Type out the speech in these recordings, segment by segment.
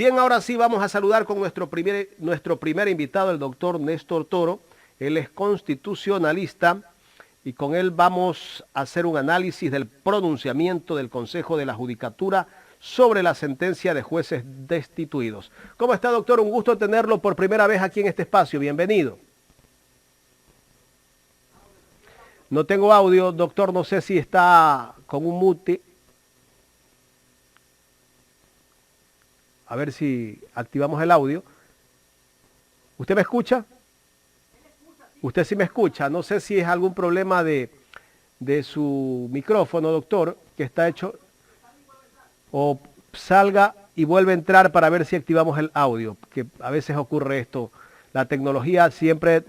Bien, ahora sí vamos a saludar con nuestro primer invitado, el doctor Néstor Toro. Él es constitucionalista y con él vamos a hacer un análisis del pronunciamiento del Consejo de la Judicatura sobre la sentencia de jueces destituidos. ¿Cómo está, doctor? Un gusto tenerlo por primera vez aquí en este espacio. Bienvenido. No tengo audio, doctor, no sé si está con un mute. A ver si activamos el audio. ¿Usted me escucha? Usted sí me escucha. No sé si es algún problema de su micrófono, doctor, que está hecho. O salga y vuelve a entrar para ver si activamos el audio, que a veces ocurre esto. La tecnología siempre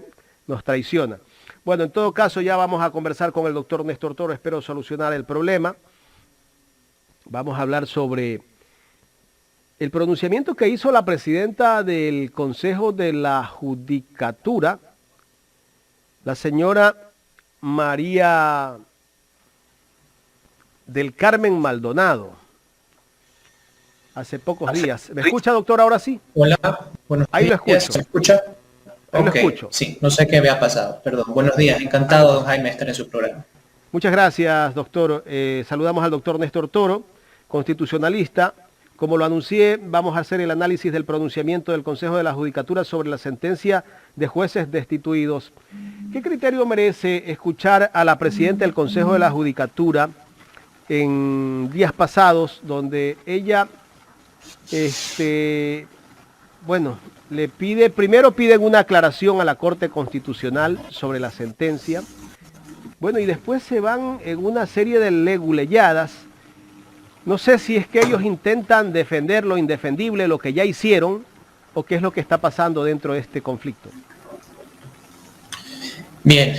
nos traiciona. Bueno, en todo caso ya vamos a conversar con el doctor Néstor Toro. Espero solucionar el problema. Vamos a hablar sobre el pronunciamiento que hizo la presidenta del Consejo de la Judicatura, la señora María del Carmen Maldonado, hace pocos días. ¿Me escucha, doctor, ahora sí? Hola, buenos días. Ahí lo escucho. ¿Se escucha? Ahí lo escucho. Sí, no sé qué había pasado, perdón. Buenos días, encantado, don Jaime, de estar en su programa. Muchas gracias, doctor. Saludamos al doctor Néstor Toro, constitucionalista. Como lo anuncié, vamos a hacer el análisis del pronunciamiento del Consejo de la Judicatura sobre la sentencia de jueces destituidos. ¿Qué criterio merece escuchar a la presidenta del Consejo de la Judicatura en días pasados, donde ella, primero piden una aclaración a la Corte Constitucional sobre la sentencia, y después se van en una serie de leguleyadas? No sé si es que ellos intentan defender lo indefendible, lo que ya hicieron, o qué es lo que está pasando dentro de este conflicto. Bien,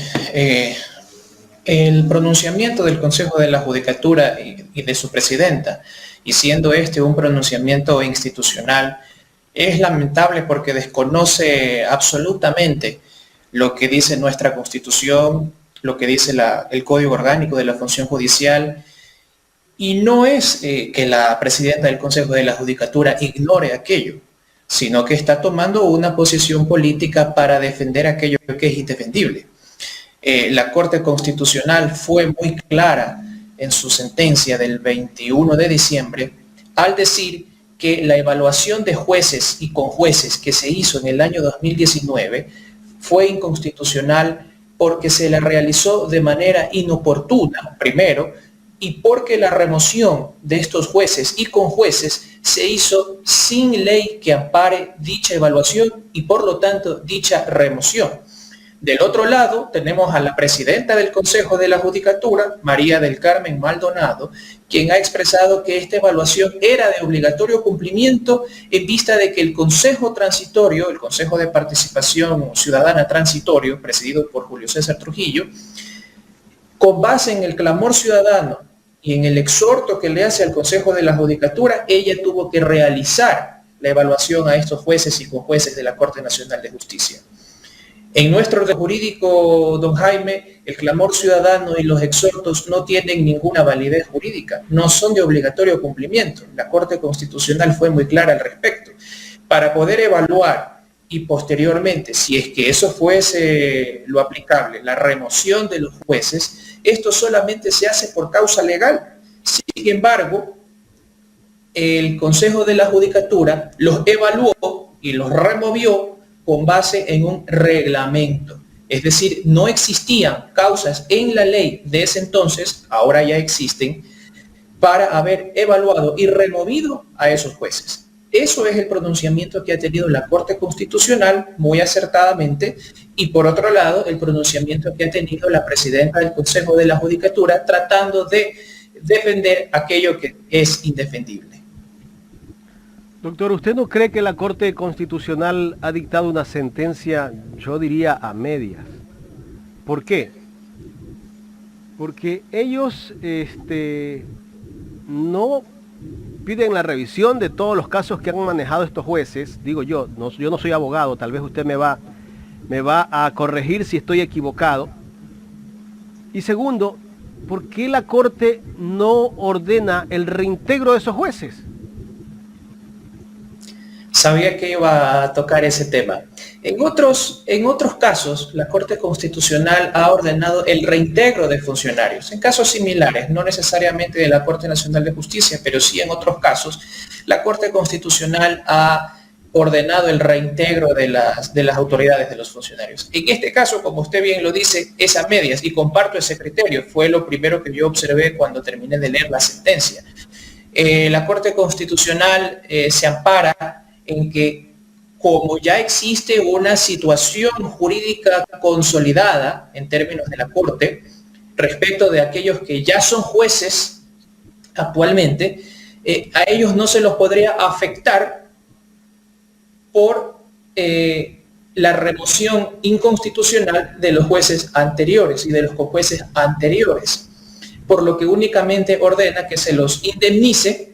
el pronunciamiento del Consejo de la Judicatura y de su presidenta, y siendo este un pronunciamiento institucional, es lamentable porque desconoce absolutamente lo que dice nuestra Constitución, lo que dice el Código Orgánico de la Función Judicial. Y no es que la presidenta del Consejo de la Judicatura ignore aquello, sino que está tomando una posición política para defender aquello que es indefendible. La Corte Constitucional fue muy clara en su sentencia del 21 de diciembre al decir que la evaluación de jueces y conjueces que se hizo en el año 2019 fue inconstitucional porque se la realizó de manera inoportuna, primero, y porque la remoción de estos jueces y conjueces se hizo sin ley que ampare dicha evaluación y por lo tanto dicha remoción. Del otro lado tenemos a la presidenta del Consejo de la Judicatura, María del Carmen Maldonado, quien ha expresado que esta evaluación era de obligatorio cumplimiento en vista de que el Consejo Transitorio, el Consejo de Participación Ciudadana Transitorio, presidido por Julio César Trujillo, con base en el clamor ciudadano y en el exhorto que le hace al Consejo de la Judicatura, ella tuvo que realizar la evaluación a estos jueces y conjueces de la Corte Nacional de Justicia. En nuestro orden jurídico, don Jaime, el clamor ciudadano y los exhortos no tienen ninguna validez jurídica, no son de obligatorio cumplimiento. La Corte Constitucional fue muy clara al respecto. Para poder evaluar y posteriormente, si es que eso fuese lo aplicable, la remoción de los jueces, esto solamente se hace por causa legal. Sin embargo, el Consejo de la Judicatura los evaluó y los removió con base en un reglamento. Es decir, no existían causas en la ley de ese entonces, ahora ya existen, para haber evaluado y removido a esos jueces. Eso es el pronunciamiento que ha tenido la Corte Constitucional muy acertadamente y por otro lado el pronunciamiento que ha tenido la presidenta del Consejo de la Judicatura tratando de defender aquello que es indefendible. Doctor, ¿usted no cree que la Corte Constitucional ha dictado una sentencia, yo diría, a medias? ¿Por qué? Porque ellos no piden la revisión de todos los casos que han manejado estos jueces. Digo yo no soy abogado, tal vez usted me va a corregir si estoy equivocado. Y segundo, ¿por qué la Corte no ordena el reintegro de esos jueces? Sabía que iba a tocar ese tema. En otros casos, la Corte Constitucional ha ordenado el reintegro de funcionarios. En casos similares, no necesariamente de la Corte Nacional de Justicia, pero sí en otros casos, la Corte Constitucional ha ordenado el reintegro de las autoridades de los funcionarios. En este caso, como usted bien lo dice, es a medias, y comparto ese criterio. Fue lo primero que yo observé cuando terminé de leer la sentencia. La Corte Constitucional se ampara en que, como ya existe una situación jurídica consolidada en términos de la Corte, respecto de aquellos que ya son jueces actualmente, a ellos no se los podría afectar por la remoción inconstitucional de los jueces anteriores y de los jueces anteriores, por lo que únicamente ordena que se los indemnice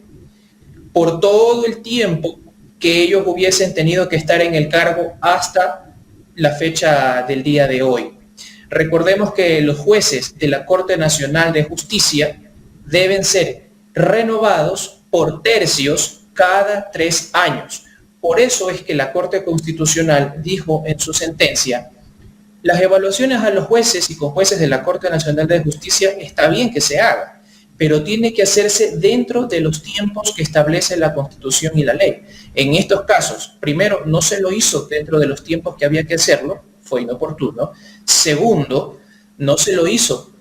por todo el tiempo que ellos hubiesen tenido que estar en el cargo hasta la fecha del día de hoy. Recordemos que los jueces de la Corte Nacional de Justicia deben ser renovados por tercios cada 3 años. Por eso es que la Corte Constitucional dijo en su sentencia: las evaluaciones a los jueces y conjueces de la Corte Nacional de Justicia está bien que se haga, pero tiene que hacerse dentro de los tiempos que establece la Constitución y la ley. En estos casos, primero, no se lo hizo dentro de los tiempos que había que hacerlo, fue inoportuno. Segundo, no se lo hizo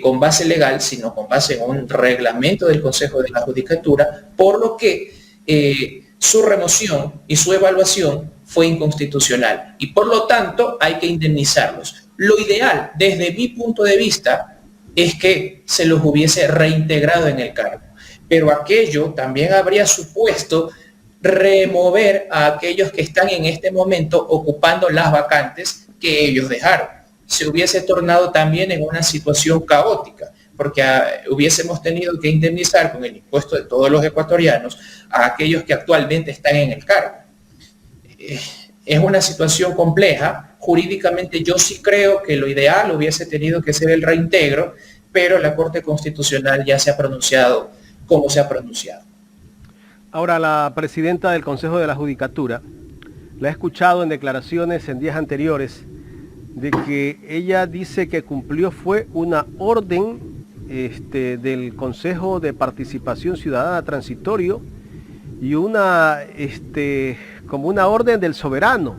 con base legal, sino con base en un reglamento del Consejo de la Judicatura, por lo que su remoción y su evaluación fue inconstitucional y por lo tanto hay que indemnizarlos. Lo ideal, desde mi punto de vista, es que se los hubiese reintegrado en el cargo, pero aquello también habría supuesto remover a aquellos que están en este momento ocupando las vacantes que ellos dejaron. Se hubiese tornado también en una situación caótica, porque hubiésemos tenido que indemnizar con el impuesto de todos los ecuatorianos a aquellos que actualmente están en el cargo. Es una situación compleja. Jurídicamente yo sí creo que lo ideal hubiese tenido que ser el reintegro, pero la Corte Constitucional ya se ha pronunciado como se ha pronunciado. Ahora, la presidenta del Consejo de la Judicatura, la he escuchado en declaraciones en días anteriores, de que ella dice que cumplió fue una orden del Consejo de Participación Ciudadana Transitorio y como una orden del soberano.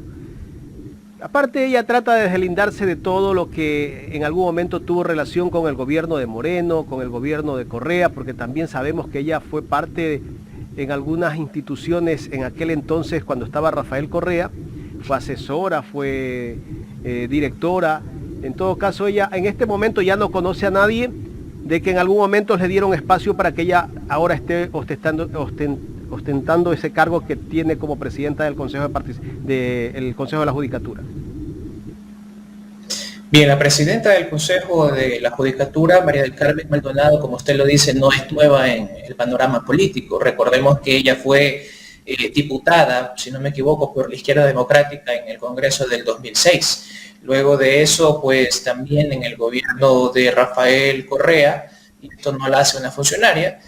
Aparte, ella trata de deslindarse de todo lo que en algún momento tuvo relación con el gobierno de Moreno, con el gobierno de Correa, porque también sabemos que ella fue parte en algunas instituciones en aquel entonces cuando estaba Rafael Correa, fue asesora, fue directora. En todo caso, ella en este momento ya no conoce a nadie de que en algún momento le dieron espacio para que ella ahora esté ostentando ese cargo que tiene como presidenta del Consejo del Consejo de la Judicatura. Bien, la presidenta del Consejo de la Judicatura, María del Carmen Maldonado, como usted lo dice, no es nueva en el panorama político. Recordemos que ella fue diputada, si no me equivoco, por la Izquierda Democrática en el Congreso del 2006. Luego de eso, pues también en el gobierno de Rafael Correa, y esto no la hace una funcionaria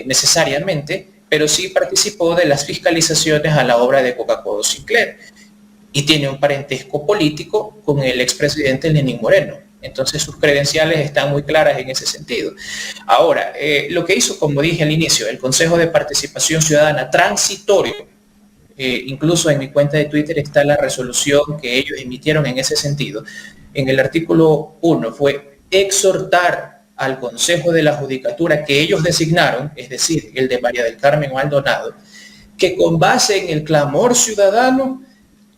necesariamente, pero sí participó de las fiscalizaciones a la obra de Coca-Cola Sinclair y tiene un parentesco político con el expresidente Lenín Moreno. Entonces sus credenciales están muy claras en ese sentido. Ahora, lo que hizo, como dije al inicio, el Consejo de Participación Ciudadana Transitorio, incluso en mi cuenta de Twitter está la resolución que ellos emitieron en ese sentido. En el artículo 1 fue exhortar al Consejo de la Judicatura que ellos designaron, es decir, el de María del Carmen Maldonado, que con base en el clamor ciudadano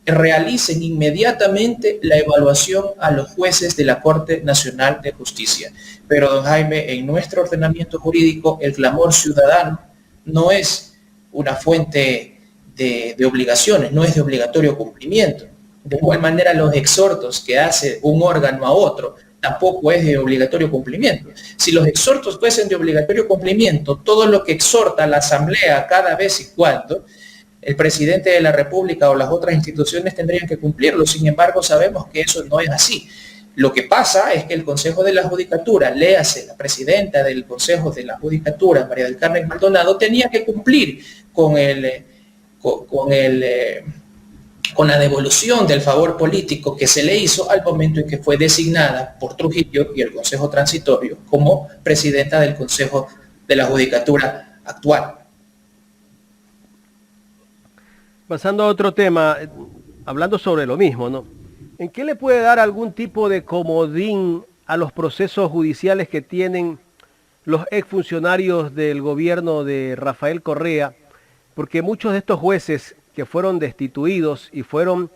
realicen inmediatamente la evaluación a los jueces de la Corte Nacional de Justicia. Pero, don Jaime, en nuestro ordenamiento jurídico, el clamor ciudadano no es una fuente de obligaciones, no es de obligatorio cumplimiento. De igual manera, los exhortos que hace un órgano a otro tampoco es de obligatorio cumplimiento. Si los exhortos fuesen de obligatorio cumplimiento, todo lo que exhorta a la Asamblea cada vez y cuando, el presidente de la República o las otras instituciones tendrían que cumplirlo. Sin embargo, sabemos que eso no es así. Lo que pasa es que el Consejo de la Judicatura, léase la presidenta del Consejo de la Judicatura, María del Carmen Maldonado, tenía que cumplir con con la devolución del favor político que se le hizo al momento en que fue designada por Trujillo y el Consejo Transitorio como presidenta del Consejo de la Judicatura actual. Pasando a otro tema, hablando sobre lo mismo, ¿no? ¿En qué le puede dar algún tipo de comodín a los procesos judiciales que tienen los exfuncionarios del gobierno de Rafael Correa? Porque muchos de estos jueces que fueron destituidos y fueron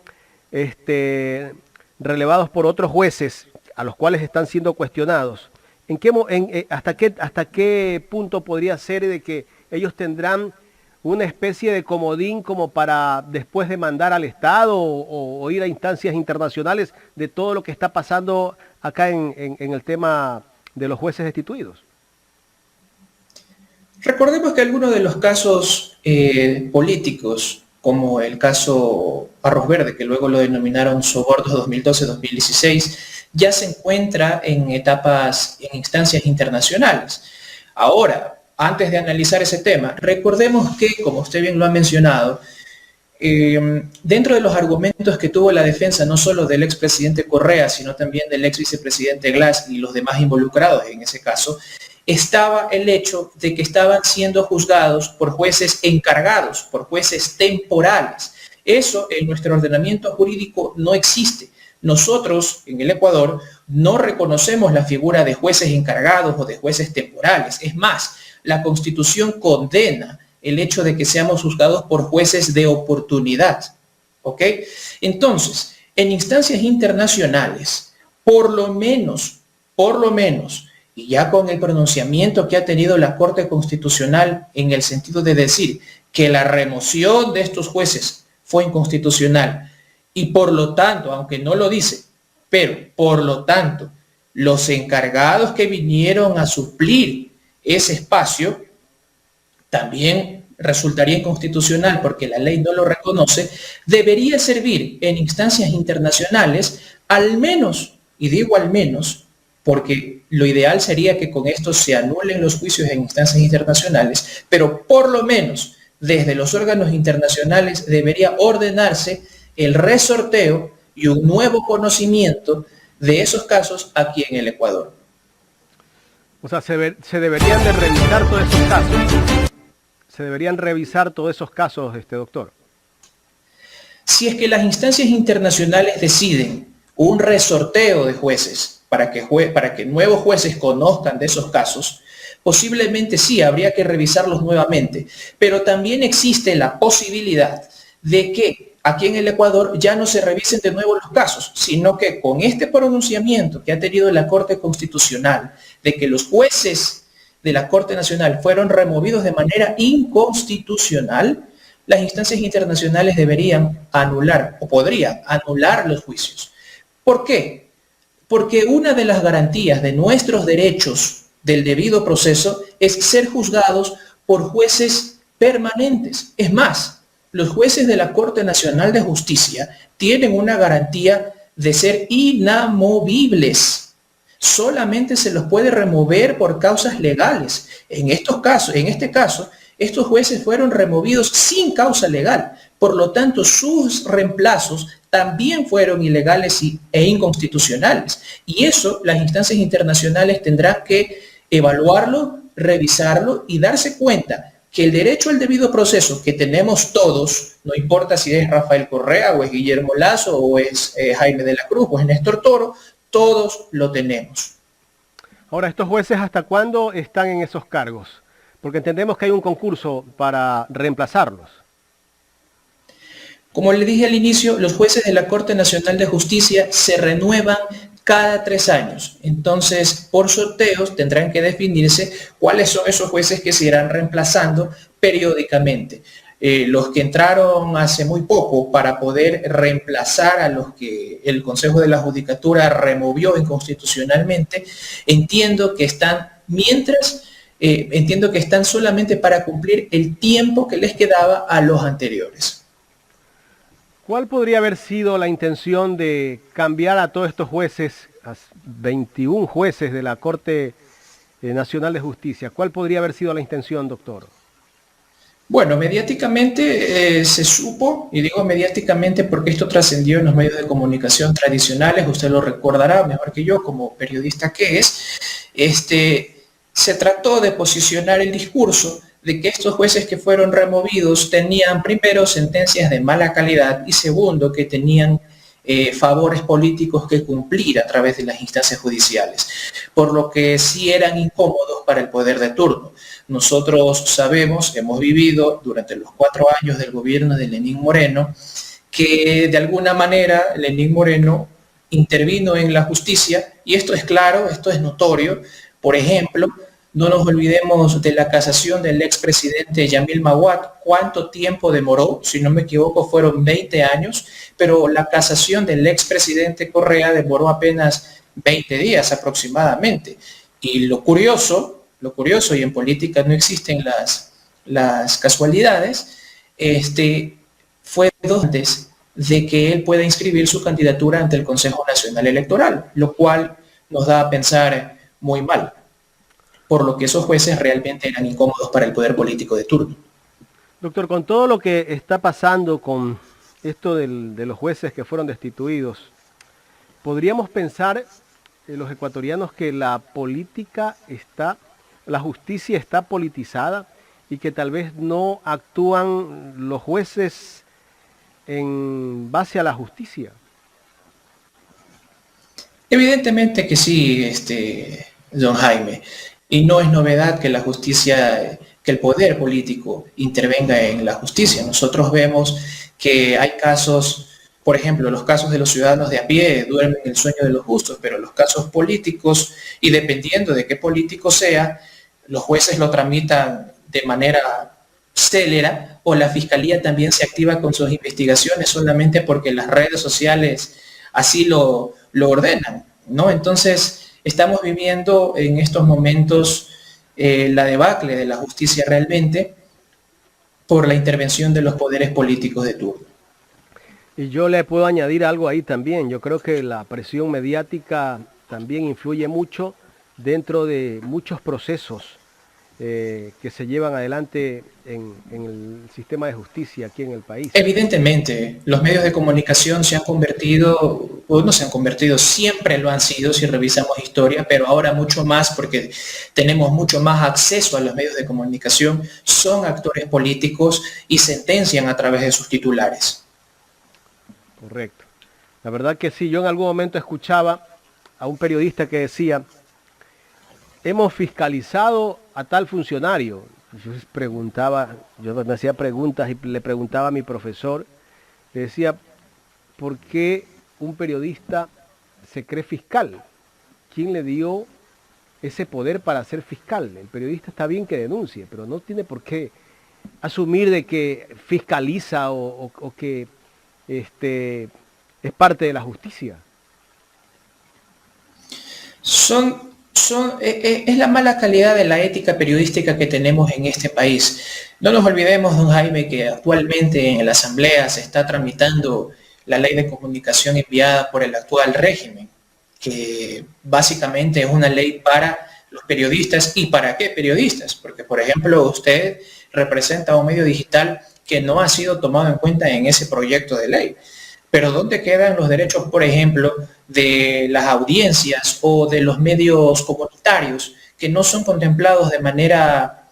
relevados por otros jueces a los cuales están siendo cuestionados, ¿hasta qué punto podría ser de que ellos tendrán una especie de comodín como para después demandar al Estado o ir a instancias internacionales de todo lo que está pasando acá en el tema de los jueces destituidos? Recordemos que algunos de los casos políticos, como el caso Arroz Verde, que luego lo denominaron Sobornos 2012-2016, ya se encuentra en instancias internacionales. Ahora, antes de analizar ese tema, recordemos que, como usted bien lo ha mencionado, dentro de los argumentos que tuvo la defensa, no solo del expresidente Correa, sino también del ex vicepresidente Glass y los demás involucrados en ese caso, estaba el hecho de que estaban siendo juzgados por jueces encargados, por jueces temporales. Eso en nuestro ordenamiento jurídico no existe. Nosotros, en el Ecuador, no reconocemos la figura de jueces encargados o de jueces temporales. Es más, la Constitución condena el hecho de que seamos juzgados por jueces de oportunidad. ¿Ok? Entonces, en instancias internacionales, por lo menos, y ya con el pronunciamiento que ha tenido la Corte Constitucional en el sentido de decir que la remoción de estos jueces fue inconstitucional y por lo tanto, aunque no lo dice, pero por lo tanto, los encargados que vinieron a suplir ese espacio también resultaría inconstitucional porque la ley no lo reconoce, debería servir en instancias internacionales al menos, y digo al menos, porque lo ideal sería que con esto se anulen los juicios en instancias internacionales, pero por lo menos desde los órganos internacionales debería ordenarse el resorteo y un nuevo conocimiento de esos casos aquí en el Ecuador. O sea, se deberían de revisar todos esos casos. Se deberían revisar todos esos casos, doctor. Si es que las instancias internacionales deciden un resorteo de jueces, para que nuevos jueces conozcan de esos casos, posiblemente sí, habría que revisarlos nuevamente, pero también existe la posibilidad de que aquí en el Ecuador ya no se revisen de nuevo los casos, sino que con este pronunciamiento que ha tenido la Corte Constitucional, de que los jueces de la Corte Nacional fueron removidos de manera inconstitucional, las instancias internacionales deberían anular, o podrían anular los juicios. ¿Por qué? Porque una de las garantías de nuestros derechos del debido proceso es ser juzgados por jueces permanentes. Es más, los jueces de la Corte Nacional de Justicia tienen una garantía de ser inamovibles. Solamente se los puede remover por causas legales. En este caso, estos jueces fueron removidos sin causa legal. Por lo tanto, sus reemplazos también fueron ilegales e inconstitucionales. Y eso las instancias internacionales tendrán que evaluarlo, revisarlo y darse cuenta que el derecho al debido proceso que tenemos todos, no importa si es Rafael Correa o es Guillermo Lasso o es Jaime de la Cruz o es Néstor Toro, todos lo tenemos. Ahora, ¿estos jueces hasta cuándo están en esos cargos? Porque entendemos que hay un concurso para reemplazarlos. Como le dije al inicio, los jueces de la Corte Nacional de Justicia se renuevan cada 3 años. Entonces, por sorteos tendrán que definirse cuáles son esos jueces que se irán reemplazando periódicamente. Los que entraron hace muy poco para poder reemplazar a los que el Consejo de la Judicatura removió inconstitucionalmente, entiendo que están solamente para cumplir el tiempo que les quedaba a los anteriores. ¿Cuál podría haber sido la intención de cambiar a todos estos jueces, a 21 jueces de la Corte Nacional de Justicia? ¿Cuál podría haber sido la intención, doctor? Bueno, mediáticamente se supo, y digo mediáticamente porque esto trascendió en los medios de comunicación tradicionales, usted lo recordará mejor que yo como periodista que es, se trató de posicionar el discurso de que estos jueces que fueron removidos tenían primero sentencias de mala calidad y segundo que tenían favores políticos que cumplir a través de las instancias judiciales, por lo que sí eran incómodos para el poder de turno. Nosotros sabemos, hemos vivido durante los 4 años del gobierno de Lenín Moreno, que de alguna manera Lenín Moreno intervino en la justicia, y esto es claro, esto es notorio. Por ejemplo, no nos olvidemos de la casación del expresidente Yamil Maguad. ¿Cuánto tiempo demoró? Si no me equivoco, fueron 20 años, pero la casación del expresidente Correa demoró apenas 20 días aproximadamente. Y lo curioso, y en política no existen las casualidades, fue antes de que él pueda inscribir su candidatura ante el Consejo Nacional Electoral, lo cual nos da a pensar muy mal, por lo que esos jueces realmente eran incómodos para el poder político de turno. Doctor, con todo lo que está pasando con esto de los jueces que fueron destituidos, ¿podríamos pensar los ecuatorianos que la justicia está politizada y que tal vez no actúan los jueces en base a la justicia? Evidentemente que sí, don Jaime. Y no es novedad que la justicia, que el poder político intervenga en la justicia. Nosotros vemos que hay casos, por ejemplo, los casos de los ciudadanos de a pie duermen el sueño de los justos, pero los casos políticos, y dependiendo de qué político sea, los jueces lo tramitan de manera célera, o la fiscalía también se activa con sus investigaciones solamente porque las redes sociales así lo ordenan, ¿no? Entonces, estamos viviendo en estos momentos la debacle de la justicia realmente por la intervención de los poderes políticos de turno. Y yo le puedo añadir algo ahí también. Yo creo que la presión mediática también influye mucho dentro de muchos procesos que se llevan adelante en el sistema de justicia aquí en el país. Evidentemente, los medios de comunicación se han convertido, o no se han convertido, siempre lo han sido si revisamos historia, pero ahora mucho más porque tenemos mucho más acceso a los medios de comunicación, son actores políticos y sentencian a través de sus titulares. Correcto. La verdad que sí, yo en algún momento escuchaba a un periodista que decía: hemos fiscalizado a tal funcionario. Yo me hacía preguntas y le preguntaba a mi profesor, le decía, ¿por qué un periodista se cree fiscal? ¿Quién le dio ese poder para ser fiscal? El periodista está bien que denuncie, pero no tiene por qué asumir de que fiscaliza o que es parte de la justicia. Es la mala calidad de la ética periodística que tenemos en este país. No nos olvidemos, don Jaime, que actualmente en la Asamblea se está tramitando la ley de comunicación enviada por el actual régimen, que básicamente es una ley para los periodistas. ¿Y para qué periodistas? Porque, por ejemplo, usted representa un medio digital que no ha sido tomado en cuenta en ese proyecto de ley. Pero ¿dónde quedan los derechos, por ejemplo, de las audiencias o de los medios comunitarios que no son contemplados de manera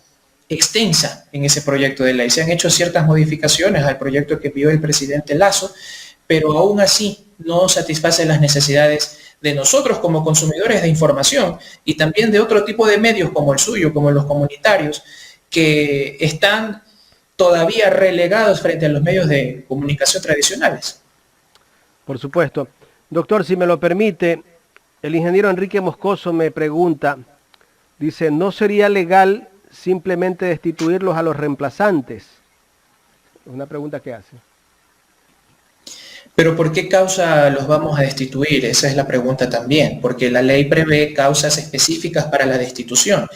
extensa en ese proyecto de ley? Se han hecho ciertas modificaciones al proyecto que envió el presidente Lasso, pero aún así no satisface las necesidades de nosotros como consumidores de información y también de otro tipo de medios como el suyo, como los comunitarios, que están todavía relegados frente a los medios de comunicación tradicionales. Por supuesto. Doctor, si me lo permite, el ingeniero Enrique Moscoso me pregunta, dice, ¿no sería legal simplemente destituirlos a los reemplazantes? Es una pregunta que hace. Pero ¿por qué causa los vamos a destituir? Esa es la pregunta también, porque la ley prevé causas específicas para la destitución.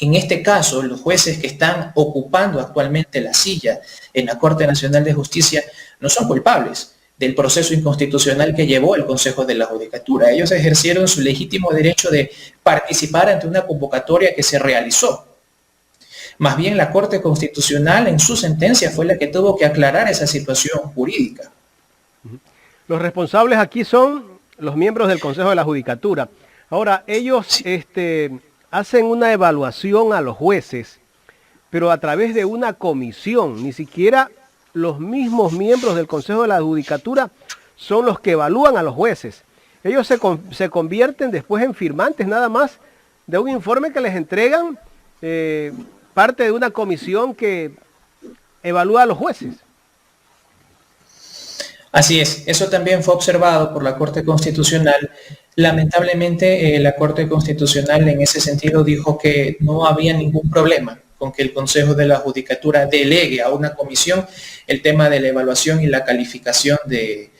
En este caso, los jueces que están ocupando actualmente la silla en la Corte Nacional de Justicia no son culpables del proceso inconstitucional que llevó el Consejo de la Judicatura. Ellos ejercieron su legítimo derecho de participar ante una convocatoria que se realizó. Más bien la Corte Constitucional en su sentencia fue la que tuvo que aclarar esa situación jurídica. Los responsables aquí son los miembros del Consejo de la Judicatura. Ahora, ellos hacen una evaluación a los jueces, pero a través de una comisión. Ni siquiera los mismos miembros del Consejo de la Judicatura son los que evalúan a los jueces. Ellos se convierten después en firmantes nada más de un informe que les entregan parte de una comisión que evalúa a los jueces. Así es, eso también fue observado por la Corte Constitucional. Lamentablemente, la Corte Constitucional en ese sentido dijo que no había ningún problema con que el Consejo de la Judicatura delegue a una comisión el tema de la evaluación y la calificación de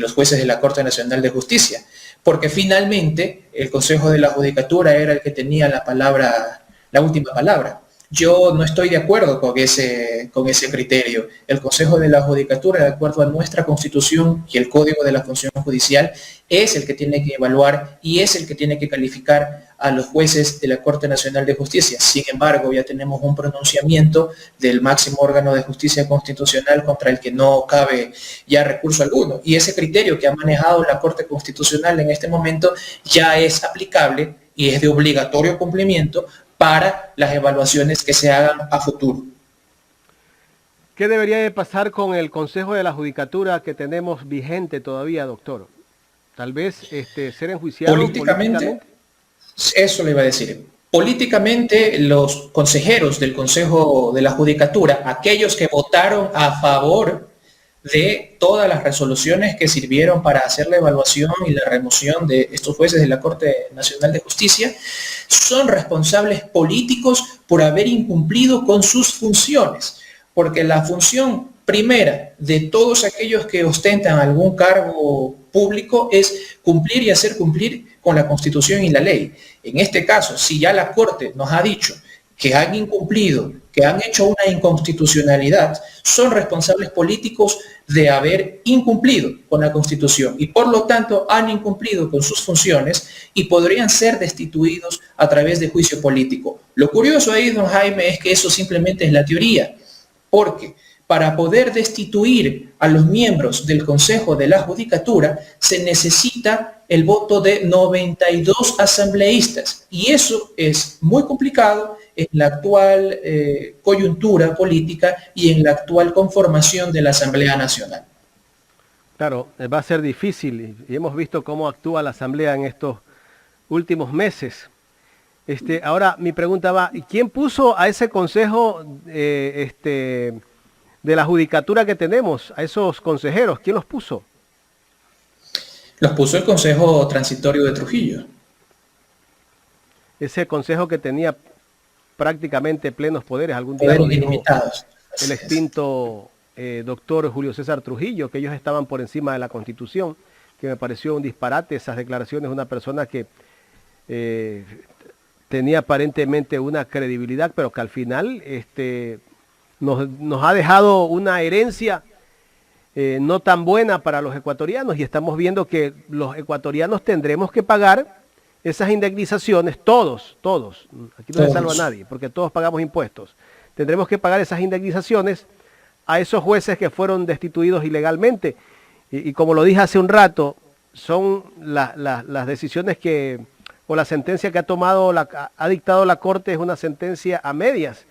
los jueces de la Corte Nacional de Justicia, porque finalmente el Consejo de la Judicatura era el que tenía la última palabra. Yo no estoy de acuerdo con ese criterio. El Consejo de la Judicatura, de acuerdo a nuestra Constitución y el Código de la Función Judicial, es el que tiene que evaluar y es el que tiene que calificar a los jueces de la Corte Nacional de Justicia. Sin embargo, ya tenemos un pronunciamiento del máximo órgano de justicia constitucional contra el que no cabe ya recurso alguno. Y ese criterio que ha manejado la Corte Constitucional en este momento ya es aplicable y es de obligatorio cumplimiento para las evaluaciones que se hagan a futuro. ¿Qué debería de pasar con el Consejo de la Judicatura que tenemos vigente todavía, doctor? Tal vez ser enjuiciado políticamente. Eso le iba a decir. Políticamente, los consejeros del Consejo de la Judicatura, aquellos que votaron a favor de todas las resoluciones que sirvieron para hacer la evaluación y la remoción de estos jueces de la Corte Nacional de Justicia, son responsables políticos por haber incumplido con sus funciones, porque la función primera de todos aquellos que ostentan algún cargo público es cumplir y hacer cumplir con la Constitución y la ley. En este caso, si ya la Corte nos ha dicho que han incumplido, que han hecho una inconstitucionalidad, son responsables políticos de haber incumplido con la Constitución y por lo tanto han incumplido con sus funciones y podrían ser destituidos a través de juicio político. Lo curioso ahí, don Jaime, es que eso simplemente es la teoría, porque para poder destituir a los miembros del Consejo de la Judicatura se necesita el voto de 92 asambleístas y eso es muy complicado en la actual coyuntura política y en la actual conformación de la Asamblea Nacional. Claro, va a ser difícil y hemos visto cómo actúa la Asamblea en estos últimos meses. Ahora mi pregunta va, ¿quién puso a ese consejo de la judicatura que tenemos, a esos consejeros? ¿Quién los puso? Los puso el Consejo Transitorio de Trujillo. Ese consejo que tenía prácticamente plenos poderes, algún día lo dijo el extinto doctor Julio César Trujillo, que ellos estaban por encima de la Constitución, que me pareció un disparate esas declaraciones de una persona que tenía aparentemente una credibilidad, pero que al final nos ha dejado una herencia no tan buena para los ecuatorianos y estamos viendo que los ecuatorianos tendremos que pagar esas indemnizaciones, todos, aquí no se salva a nadie, porque todos pagamos impuestos, tendremos que pagar esas indemnizaciones a esos jueces que fueron destituidos ilegalmente y como lo dije hace un rato, son las decisiones o la sentencia que ha dictado la Corte es una sentencia a medias,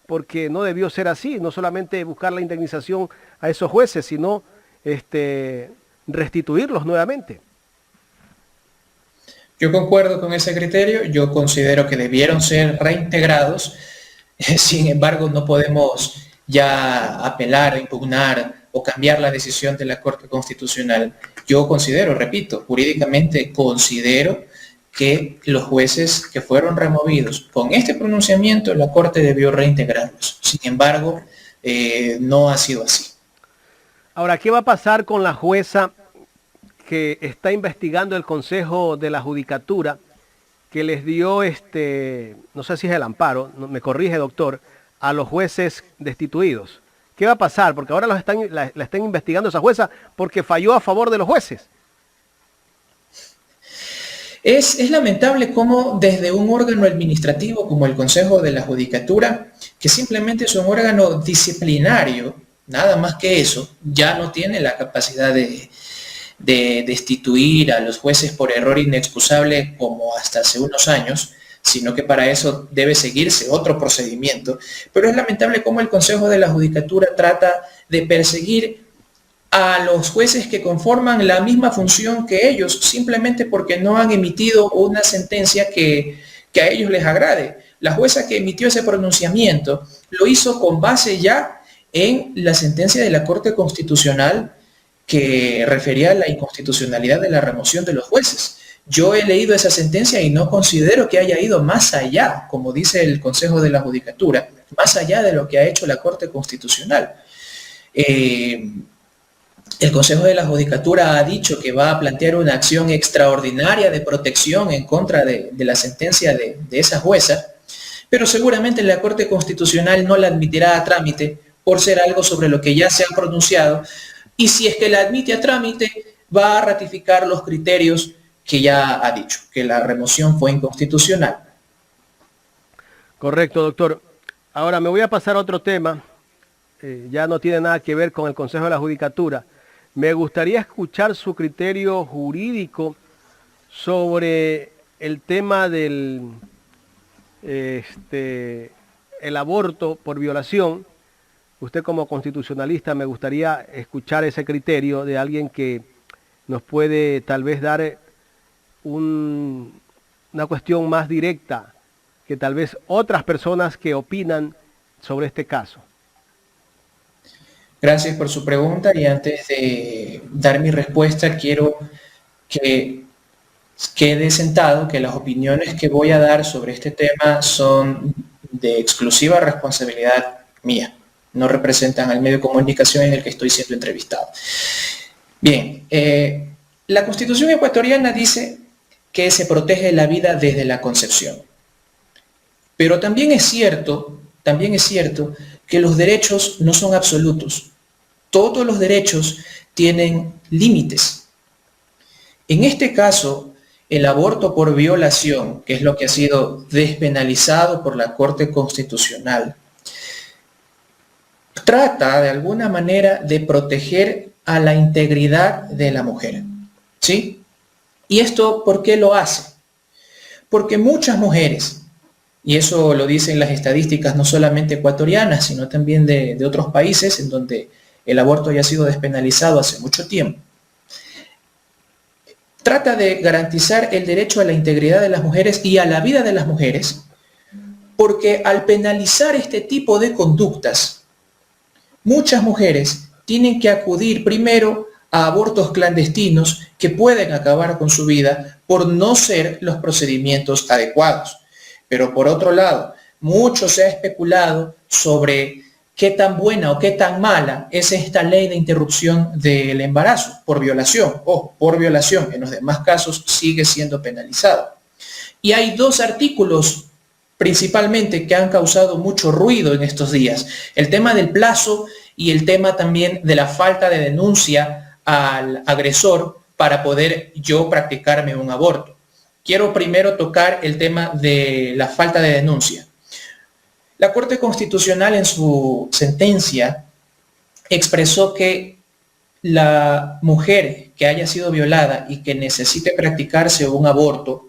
porque no debió ser así, no solamente buscar la indemnización a esos jueces, sino restituirlos nuevamente. Yo concuerdo con ese criterio, yo considero que debieron ser reintegrados, sin embargo no podemos ya apelar, impugnar o cambiar la decisión de la Corte Constitucional. Yo considero, repito, jurídicamente considero que los jueces que fueron removidos con este pronunciamiento, la Corte debió reintegrarlos. Sin embargo, no ha sido así. Ahora, ¿qué va a pasar con la jueza que está investigando el Consejo de la Judicatura, que les dio, no sé si es el amparo, me corrige doctor, a los jueces destituidos? ¿Qué va a pasar? Porque ahora la están investigando esa jueza porque falló a favor de los jueces. Es lamentable cómo desde un órgano administrativo como el Consejo de la Judicatura, que simplemente es un órgano disciplinario, nada más que eso, ya no tiene la capacidad de destituir a los jueces por error inexcusable como hasta hace unos años, sino que para eso debe seguirse otro procedimiento. Pero es lamentable cómo el Consejo de la Judicatura trata de perseguir a los jueces que conforman la misma función que ellos, simplemente porque no han emitido una sentencia que a ellos les agrade. La jueza que emitió ese pronunciamiento lo hizo con base ya en la sentencia de la Corte Constitucional que refería a la inconstitucionalidad de la remoción de los jueces. Yo he leído esa sentencia y no considero que haya ido más allá, como dice el Consejo de la Judicatura, más allá de lo que ha hecho la Corte Constitucional. El Consejo de la Judicatura ha dicho que va a plantear una acción extraordinaria de protección en contra de la sentencia de esa jueza, pero seguramente la Corte Constitucional no la admitirá a trámite por ser algo sobre lo que ya se ha pronunciado, y si es que la admite a trámite, va a ratificar los criterios que ya ha dicho, que la remoción fue inconstitucional. Correcto, doctor. Ahora me voy a pasar a otro tema, ya no tiene nada que ver con el Consejo de la Judicatura. Me gustaría escuchar su criterio jurídico sobre el tema del el aborto por violación. Usted como constitucionalista, me gustaría escuchar ese criterio de alguien que nos puede tal vez dar una cuestión más directa que tal vez otras personas que opinan sobre este caso. Gracias por su pregunta, y antes de dar mi respuesta quiero que quede sentado que las opiniones que voy a dar sobre este tema son de exclusiva responsabilidad mía, no representan al medio de comunicación en el que estoy siendo entrevistado. Bien, la Constitución ecuatoriana dice que se protege la vida desde la concepción, pero también es cierto que los derechos no son absolutos. Todos los derechos tienen límites. En este caso, el aborto por violación, que es lo que ha sido despenalizado por la Corte Constitucional, trata de alguna manera de proteger a la integridad de la mujer, ¿sí? ¿Y esto por qué lo hace? Porque muchas mujeres, y eso lo dicen las estadísticas no solamente ecuatorianas, sino también de otros países en donde el aborto ya ha sido despenalizado hace mucho tiempo, trata de garantizar el derecho a la integridad de las mujeres y a la vida de las mujeres, porque al penalizar este tipo de conductas, muchas mujeres tienen que acudir primero a abortos clandestinos que pueden acabar con su vida por no ser los procedimientos adecuados. Pero por otro lado, mucho se ha especulado sobre qué tan buena o qué tan mala es esta ley de interrupción del embarazo por violación. Ojo, por violación, en los demás casos sigue siendo penalizado. Y hay dos artículos principalmente que han causado mucho ruido en estos días: el tema del plazo y el tema también de la falta de denuncia al agresor para poder yo practicarme un aborto. Quiero primero tocar el tema de la falta de denuncia. La Corte Constitucional en su sentencia expresó que la mujer que haya sido violada y que necesite practicarse un aborto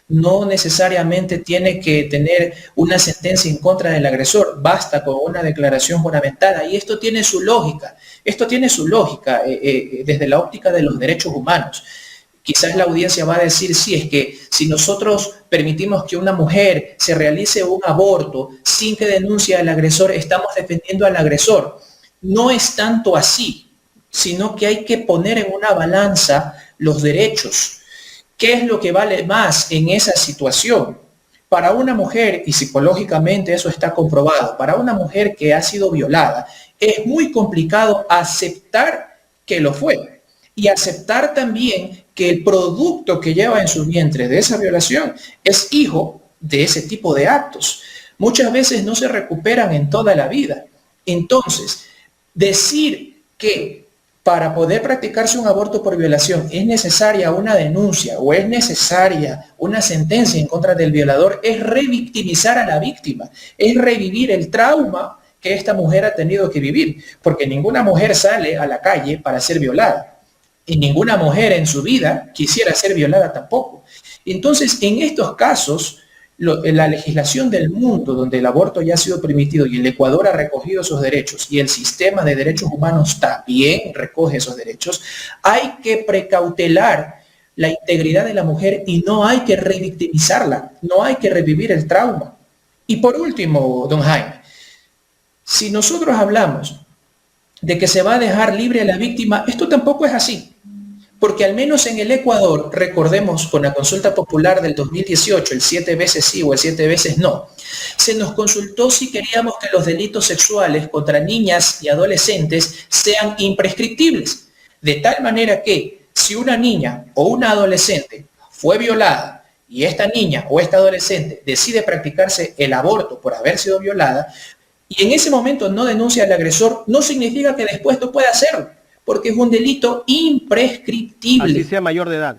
no necesariamente tiene que tener una sentencia en contra del agresor, basta con una declaración juramentada, y esto tiene su lógica, desde la óptica de los derechos humanos. Quizás la audiencia va a decir, sí, es que si nosotros permitimos que una mujer se realice un aborto sin que denuncie al agresor, estamos defendiendo al agresor. No es tanto así, sino que hay que poner en una balanza los derechos. ¿Qué es lo que vale más en esa situación? Para una mujer, y psicológicamente eso está comprobado, para una mujer que ha sido violada, es muy complicado aceptar que lo fue y aceptar también que el producto que lleva en su vientre de esa violación es hijo de ese tipo de actos. Muchas veces no se recuperan en toda la vida. Entonces, decir que para poder practicarse un aborto por violación es necesaria una denuncia o es necesaria una sentencia en contra del violador, es revictimizar a la víctima, es revivir el trauma que esta mujer ha tenido que vivir, porque ninguna mujer sale a la calle para ser violada y ninguna mujer en su vida quisiera ser violada tampoco. Entonces, en estos casos, la legislación del mundo donde el aborto ya ha sido permitido y el Ecuador ha recogido esos derechos y el sistema de derechos humanos también recoge esos derechos, hay que precautelar la integridad de la mujer y no hay que revictimizarla, no hay que revivir el trauma. Y por último, don Jaime, si nosotros hablamos de que se va a dejar libre a la víctima, esto tampoco es así. Porque al menos en el Ecuador, recordemos con la consulta popular del 2018, el 7 veces sí o el 7 veces no, se nos consultó si queríamos que los delitos sexuales contra niñas y adolescentes sean imprescriptibles. De tal manera que si una niña o una adolescente fue violada y esta niña o esta adolescente decide practicarse el aborto por haber sido violada y en ese momento no denuncia al agresor, no significa que después no pueda hacerlo, porque es un delito imprescriptible. Así sea mayor de edad.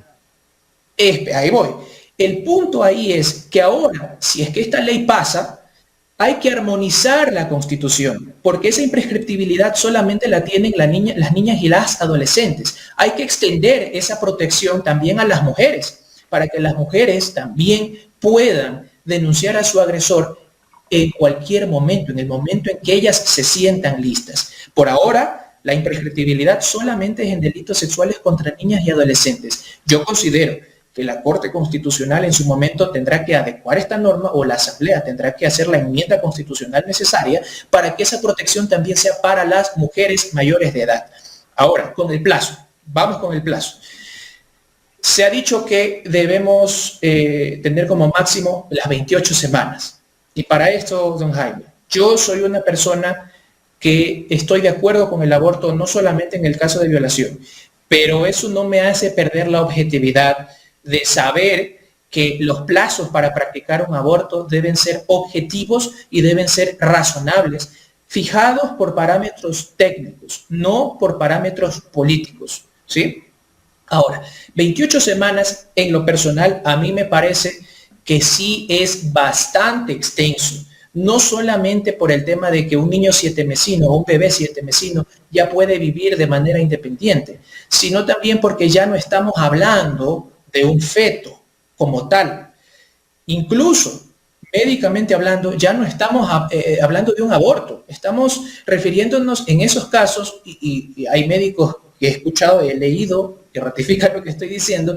Ahí voy. El punto ahí es que ahora, si es que esta ley pasa, hay que armonizar la Constitución, porque esa imprescriptibilidad solamente la tienen las niñas y las adolescentes. Hay que extender esa protección también a las mujeres, para que las mujeres también puedan denunciar a su agresor en cualquier momento, en el momento en que ellas se sientan listas. Por ahora, la imprescriptibilidad solamente es en delitos sexuales contra niñas y adolescentes. Yo considero que la Corte Constitucional en su momento tendrá que adecuar esta norma o la Asamblea tendrá que hacer la enmienda constitucional necesaria para que esa protección también sea para las mujeres mayores de edad. Ahora, con el plazo, vamos con el plazo. Se ha dicho que debemos tener como máximo las 28 semanas. Y para esto, don Jaime, yo soy una persona que estoy de acuerdo con el aborto no solamente en el caso de violación, pero eso no me hace perder la objetividad de saber que los plazos para practicar un aborto deben ser objetivos y deben ser razonables, fijados por parámetros técnicos, no por parámetros políticos, ¿sí? Ahora, 28 semanas en lo personal a mí me parece que sí es bastante extenso. No solamente por el tema de que un niño sietemesino o un bebé sietemesino ya puede vivir de manera independiente, sino también porque ya no estamos hablando de un feto como tal. Incluso, médicamente hablando, ya no estamos hablando de un aborto. Estamos refiriéndonos en esos casos, y hay médicos que he escuchado y he leído que ratifican lo que estoy diciendo,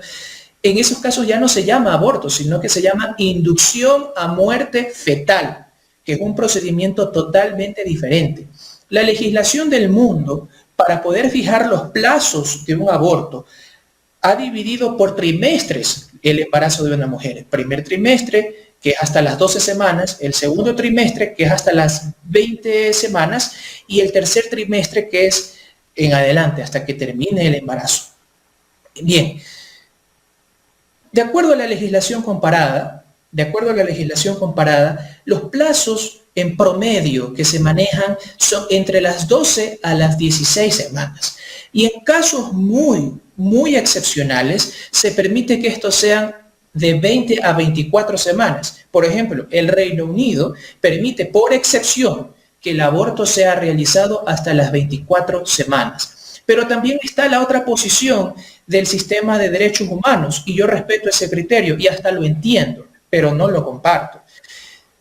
en esos casos ya no se llama aborto, sino que se llama inducción a muerte fetal, que es un procedimiento totalmente diferente. La legislación del mundo, para poder fijar los plazos de un aborto, ha dividido por trimestres el embarazo de una mujer. El primer trimestre, que es hasta las 12 semanas, el segundo trimestre, que es hasta las 20 semanas, y el tercer trimestre, que es en adelante, hasta que termine el embarazo. Bien, de acuerdo a la legislación comparada, los plazos en promedio que se manejan son entre las 12 a las 16 semanas. Y en casos muy excepcionales, se permite que estos sean de 20 a 24 semanas. Por ejemplo, el Reino Unido permite por excepción que el aborto sea realizado hasta las 24 semanas. Pero también está la otra posición del sistema de derechos humanos, y yo respeto ese criterio y hasta lo entiendo, pero no lo comparto.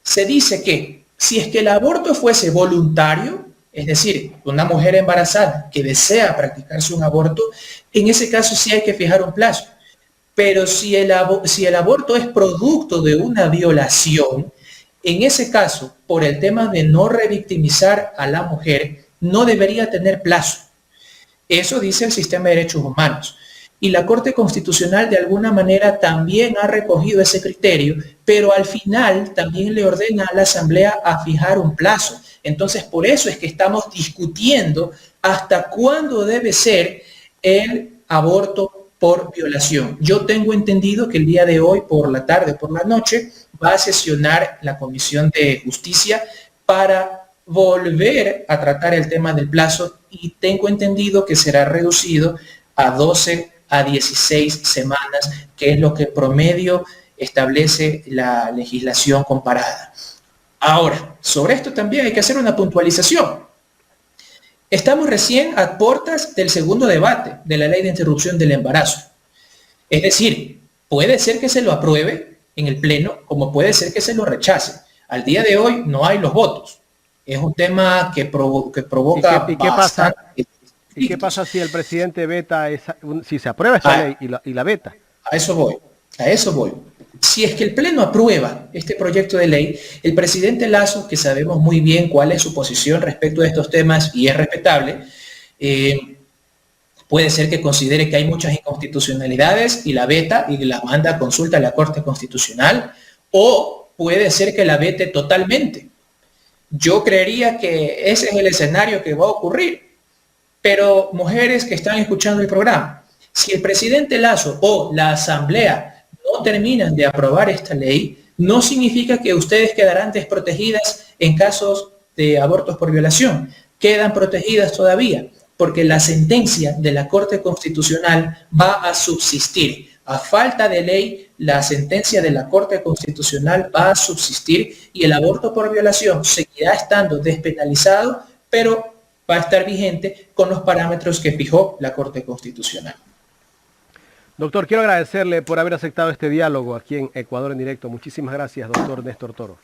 Se dice que si es que el aborto fuese voluntario, es decir, una mujer embarazada que desea practicarse un aborto, en ese caso sí hay que fijar un plazo. Pero si el aborto es producto de una violación, en ese caso, por el tema de no revictimizar a la mujer, no debería tener plazo. Eso dice el sistema de derechos humanos. Y la Corte Constitucional de alguna manera también ha recogido ese criterio, pero al final también le ordena a la Asamblea a fijar un plazo. Entonces, por eso es que estamos discutiendo hasta cuándo debe ser el aborto por violación. Yo tengo entendido que el día de hoy, por la tarde, por la noche, va a sesionar la Comisión de Justicia para volver a tratar el tema del plazo y tengo entendido que será reducido a 12 a 16 semanas, que es lo que en promedio establece la legislación comparada. Ahora, sobre esto también hay que hacer una puntualización. Estamos recién a puertas del segundo debate de la ley de interrupción del embarazo. Es decir, puede ser que se lo apruebe en el Pleno, como puede ser que se lo rechace. Al día de hoy no hay los votos. Es un tema que provoca bastante. ¿Y qué pasa si el presidente veta si se aprueba esta ley y la veta? A eso voy. Si es que el Pleno aprueba este proyecto de ley, el presidente Lasso, que sabemos muy bien cuál es su posición respecto a estos temas y es respetable, puede ser que considere que hay muchas inconstitucionalidades y la veta y la manda a consulta a la Corte Constitucional, o puede ser que la vete totalmente. Yo creería que ese es el escenario que va a ocurrir. Pero mujeres que están escuchando el programa, si el presidente Lasso o la Asamblea no terminan de aprobar esta ley, no significa que ustedes quedarán desprotegidas en casos de abortos por violación. Quedan protegidas todavía, porque la sentencia de la Corte Constitucional va a subsistir. A falta de ley, la sentencia de la Corte Constitucional va a subsistir y el aborto por violación seguirá estando despenalizado, pero va a estar vigente con los parámetros que fijó la Corte Constitucional. Doctor, quiero agradecerle por haber aceptado este diálogo aquí en Ecuador en Directo. Muchísimas gracias, doctor Néstor Toro.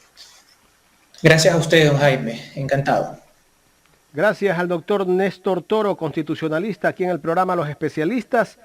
Gracias a usted, don Jaime. Encantado. Gracias al doctor Néstor Toro, constitucionalista, aquí en el programa Los Especialistas.